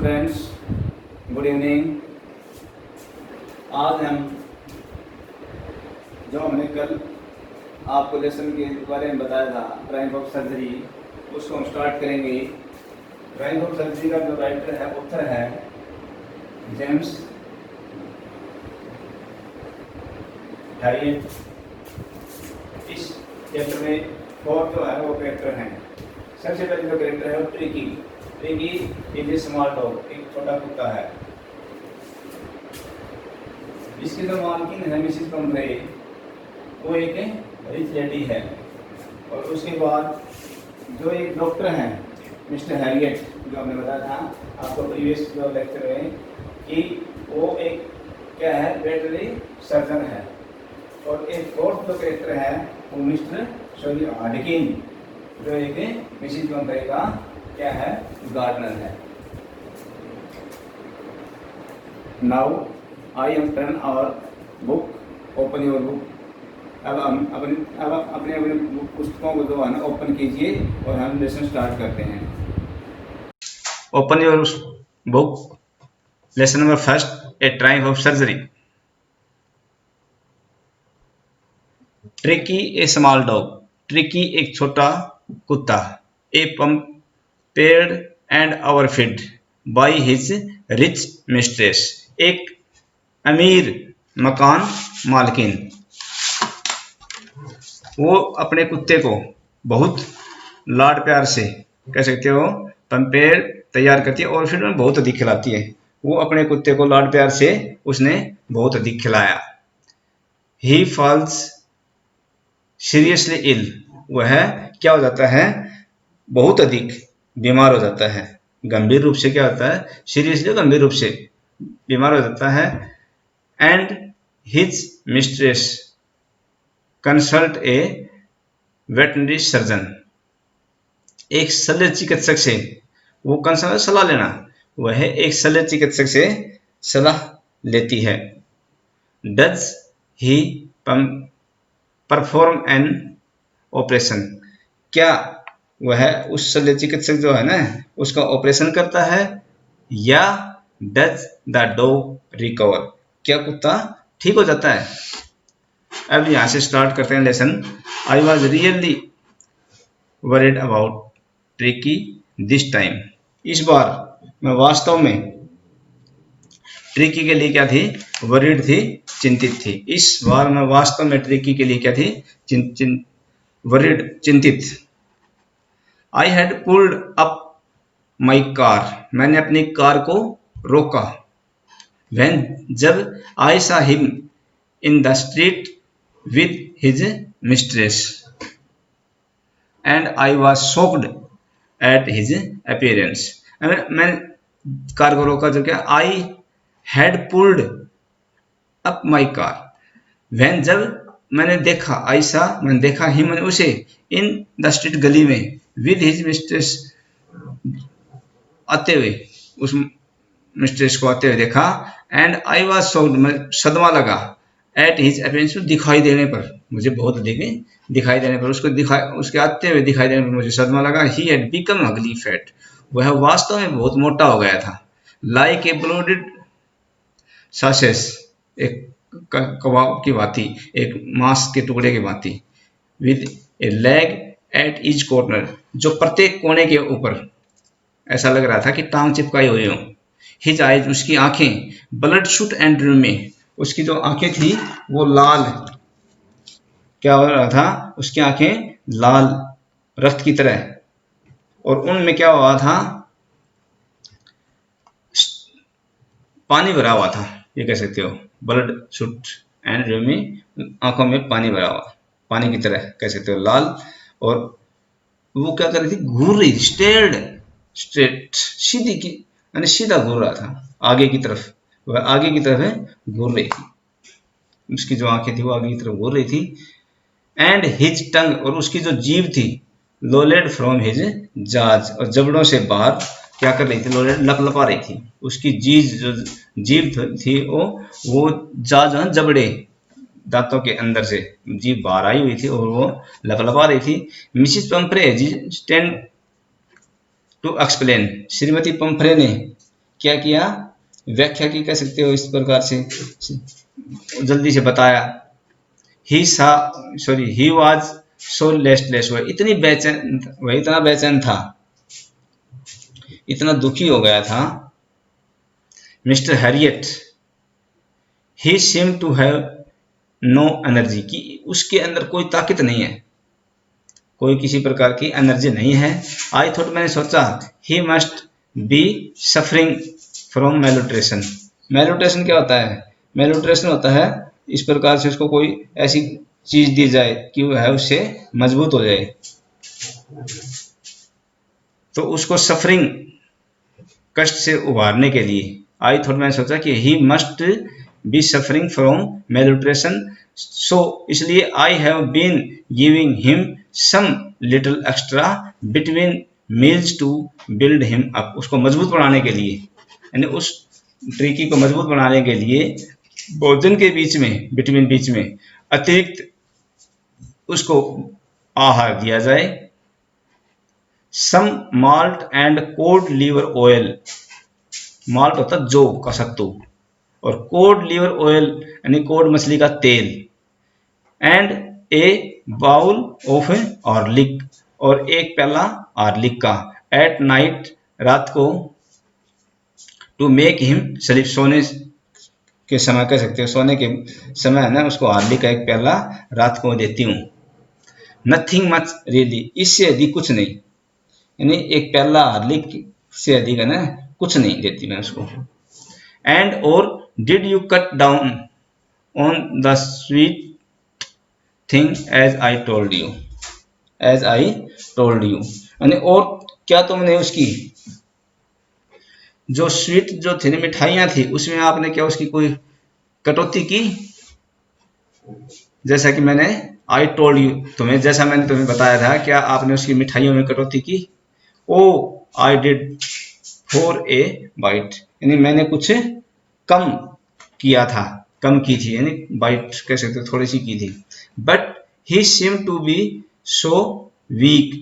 Friends, good evening. आज हम जो हमने कल आपको लेसन के बारे में बताया था ब्रेन ऑफ सर्जरी, उसको हम स्टार्ट करेंगे। ब्रेन ऑफ सर्जरी का जो राइटर है, ऑथर है जेम्स हैरियट। इस चैप्टर में 4 जो है वो कैरेक्टर हैं। सबसे पहले जो कैरेक्टर है वो tricky is a small dog, एक छोटा कुत्ता है। इसकी जो मालकिन है मिसिस पंपरे, वो एक रिच लेडी है। और उसके बाद जो एक डॉक्टर हैं मिस्टर हैरियट, जो हमने बताया था आपको प्रीवियस जो लेक्चर में कि वो एक क्या है, वेटरनरी सर्जन है। और एक फोर्थ जो कैरेक्टर है वो मिस्टर हार्डकिन, जो एक मिसिस पंपरे का क्या है, गार्डनर है। Now I am turn our book, open your book. अब हम अपने पुस्तकों को जो है ना ओपन कीजिए और हम लेसन स्टार्ट करते हैं। Open your book, lesson number first, a triumph of surgery. Tricki a small dog, Tricki एक छोटा कुत्ता। A paid and overfed by his rich mistress, एक अमीर मकान मालकिन। वो अपने कुत्ते को बहुत लाड प्यार से कह सकते हो पंपेड़ तैयार करती है और फिर में बहुत अधिक खिलाती है। वो अपने कुत्ते को लाड प्यार से उसने बहुत अधिक खिलाया। ही फॉल्स सीरियसली इल, वह क्या हो जाता है, बहुत अधिक बीमार हो जाता है। गंभीर रूप से क्या होता है, सीरियसली गंभीर रूप से बीमार हो जाता है। And his mistress consult A veterinary surgeon, एक शल्य चिकित्सक से वो कंसल्ट सलाह लेना, वह एक शल्य चिकित्सक से सलाह लेती है। Does he perform an operation, क्या वह उस शल्य चिकित्सक जो है ना उसका ऑपरेशन करता है, या डज द डॉग रिकवर, क्या कुत्ता ठीक हो जाता है। अब यहां से स्टार्ट करते हैं lesson. I was really worried about tricky this time, इस बार मैं वास्तव में ट्रिकी के लिए क्या थी, वरीड थी, चिंतित थी। इस बार मैं वास्तव में ट्रिकी के लिए क्या थी, वरीड, चिंतित। I had pulled up my car, मैंने अपनी कार को रोका। When, जब I saw him in the street with his mistress, and I was shocked at his appearance. मैं कार को रोका, जो क्या, I had pulled up my car. When, जब मैंने देखा, I saw, मैंने देखा him, मैंने उसे, in the street, गली में, with his mistress, आते हुए, उस मिस्ट्रेस को आते हुए देखा। एंड आई वॉज शॉक्ड, मैं सदमा लगा, एट हिज अपीयरेंस, दिखाई देने पर, मुझे बहुत दिखाई देने पर, उसके आते हुए दिखाई देने पर मुझे सदमा लगा। ही हैड बिकम अगली फैट, वह वास्तव में बहुत मोटा हो गया था। लाइक ए ब्लोडेड सासेस, एक कबाब की भांति, एक मांस के टुकड़े की भांति। With A leg at each corner, जो प्रत्येक कोने के ऊपर ऐसा लग रहा था कि टांग चिपकाई हुई हो। हिज आइज, उसकी आंखें, ब्लड शूट एंड में, उसकी जो आंखें थी वो लाल, क्या हो रहा था, उसकी आंखें लाल रक्त की तरह, और उनमें क्या हुआ था, पानी भरा हुआ था, ये कह सकते हो। ब्लड शूट एंड में, आंखों में पानी भरा हुआ, पानी की तरह कह सकते हो, लाल। और वो क्या कर रही थी, घूर रही थी, स्ट्रेट, सीधी की, यानी सीधा घूर रहा था आगे की तरफ, वह आगे की तरफ है घूर रही थी, उसकी जो आंखें थी वो आगे की तरफ घूर रही थी। एंड हिज टंग, और उसकी जो जीभ थी, लोलेड फ्रॉम हिज जाज, और जबड़ों से बाहर क्या कर रही थी, लोलेड, लपलपा रही थी। उसकी जीभ थी वो जाज, जबड़े, दांतों के अंदर से जीभ बाहर आई हुई थी और वो लपलपा रही थी। Mrs Pumphrey stand to explain, श्रीमती पंपरे ने क्या किया, व्याख्या की कह सकते हो इस प्रकार से, जल्दी से बताया। ही वाज सो रेस्टलेस, वह इतनी बेचैन, वह इतना बेचैन था, इतना दुखी हो गया था। Mister Harriet, he seem to have no energy, कि उसके अंदर कोई ताकत नहीं है, कोई किसी प्रकार की एनर्जी नहीं है। आई थॉट, मैंने सोचा, he must be suffering from malnutrition. Malnutrition क्या होता है, मेलोट्रेशन होता है इस प्रकार से उसको कोई ऐसी चीज दी जाए कि वह है उससे मजबूत हो जाए, तो उसको सफरिंग, कष्ट से उभारने के लिए। आई थॉट, मैंने सोचा कि he must be suffering from malnutrition, so इसलिए I have been giving him some little extra between meals to build him up, उसको मजबूत बनाने के लिए, यानी उस ट्रिकी को मजबूत बनाने के लिए भोजन के बीच में, बिटवीन बीच में अतिरिक्त उसको आहार दिया जाए। Some malt and cod liver oil, malt होता है जौ का सत्तू, और कोड लीवर ऑयल यानी कोड मछली का तेल, and a bowl of Horlicks, और एक प्याला ऑर्लिक का, एट नाइट, रात को, टू मेक हिम स्लीप, सोने के समय कह सकते हो, सोने के समय है ना, उसको ऑर्लिक का एक प्याला रात को देती हूँ। नथिंग मच रियली, इससे अधिक कुछ नहीं, यानी एक प्याला ऑर्लिक से अधिक है ना कुछ नहीं देती मैं उसको। एंड और did you cut down on the sweet thing as I told you, as I told you, यानी और क्या तुमने उसकी जो स्वीट जो थी मिठाइयाँ थी उसमें आपने क्या उसकी कोई कटौती की, जैसा कि मैंने आई टोल्ड यू, तुम्हें जैसा मैंने तुम्हें बताया था, क्या आपने उसकी मिठाइयों में कटौती की। Oh I did for a bite, यानी मैंने कुछ कम किया था, कम की थी, यानी बाइट कह सकते हो थोड़ी सी की थी। But he seem to be so weak,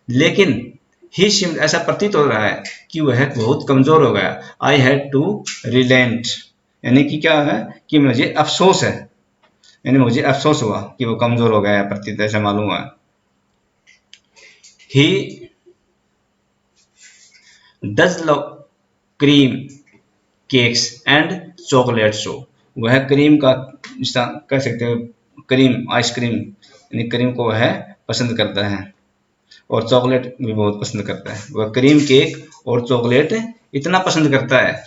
लेकिन ही सीम, ऐसा प्रतीत हो रहा है कि वह बहुत कमजोर हो गया। आई हैड टू रिलेंट, यानी कि क्या है कि मुझे अफसोस है, यानी मुझे अफसोस हुआ कि वो कमजोर हो गया, प्रतीत ऐसा मालूम हुआ। He does love cream cakes and chocolate show, वह क्रीम का कह सकते हो, क्रीम आइसक्रीम, यानी क्रीम को वह पसंद करता है, और चॉकलेट भी बहुत पसंद करता है। वह क्रीम केक और चॉकलेट इतना पसंद करता है।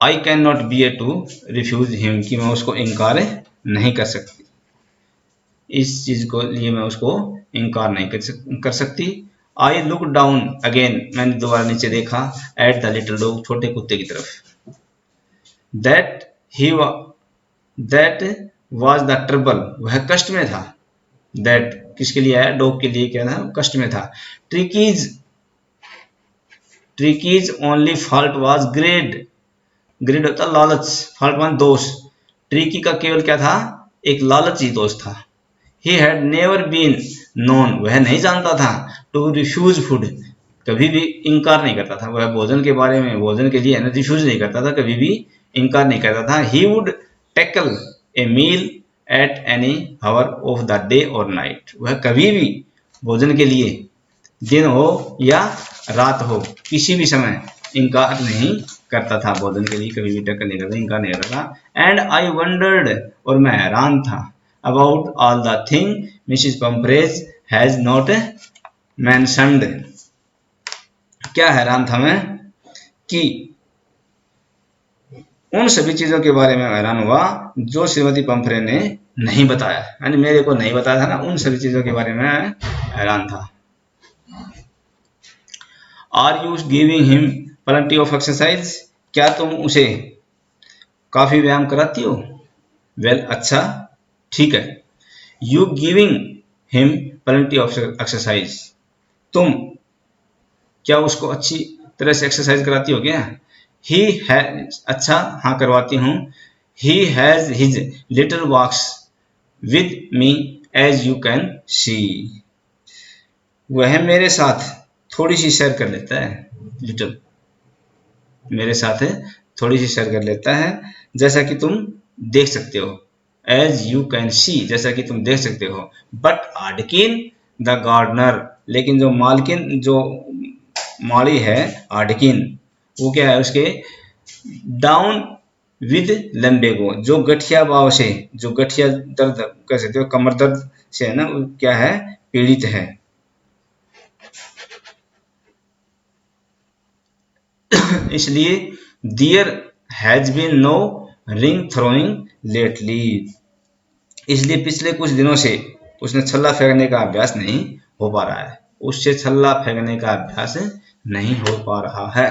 I can not be a to refuse him, कि मैं उसको इनकार नहीं कर सकती, इस चीज को लिए मैं उसको इनकार नहीं कर सकती। आई लुक डाउन अगेन, मैंने दोबारा नीचे देखा, एट द लिटिल डॉग, छोटे कुत्ते की तरफ। दैट वाज द ट्रबल, वह कष्ट में था। दैट किसके लिए आया, डॉग के लिए क्या था, कष्ट में था। ट्रिकीज only fault was grade, grade होता लालच, फॉल्ट मान दोष, ट्रिकी का केवल क्या था, एक लालची दोष था। He had never been known, वह नहीं जानता था, टू रिफ्यूज फूड, कभी भी इनकार नहीं करता था, वह भोजन के बारे में, भोजन के लिए रिफ्यूज नहीं करता था, कभी भी इनकार नहीं करता था। He would tackle a meal at any hour of the day और नाइट, वह कभी भी भोजन के लिए दिन हो या रात हो किसी भी समय इनकार नहीं करता था, भोजन के लिए कभी भी टैकल नहीं करता, इनकार नहीं करता था। एंड आई वंडर्ड, और मैं हैरान था, about all the thing Mrs Pumphrey has not mentioned, क्या हैरान था मैं कि उन सभी चीजों के बारे में हैरान हुआ जो श्रीमती पम्फ्रे ने नहीं बताया, यानी मेरे को नहीं बताया था ना, उन सभी चीजों के बारे में हैरान था। Are you giving him plenty of exercise, क्या तुम उसे काफी व्यायाम कराती हो। वेल, अच्छा, ठीक है। You giving him plenty of exercise, तुम क्या उसको अच्छी तरह से एक्सरसाइज कराती हो क्या। ही हैज, अच्छा हाँ करवाती हूँ। He has his little walks with me as you can see, वह मेरे साथ थोड़ी सी सैर कर लेता है, लिटिल, मेरे साथ थोड़ी सी शेयर कर लेता है। जैसा कि तुम देख सकते हो, एज यू कैन सी, जैसा कि तुम देख सकते हो। बट आर्डकिन द गार्डनर, लेकिन जो मालकिन, जो माली है आर्डकिन, वो क्या है, उसके डाउन विद लंबेगो, जो गठिया भाव से, जो गठिया दर्द कह सकते हो, कमर दर्द से है ना, वो क्या है, पीड़ित है। इसलिए there has been no ring throwing lately, इसलिए पिछले कुछ दिनों से उसने छल्ला फेंकने का अभ्यास नहीं हो पा रहा है, उससे छल्ला फेंकने का अभ्यास नहीं हो पा रहा है।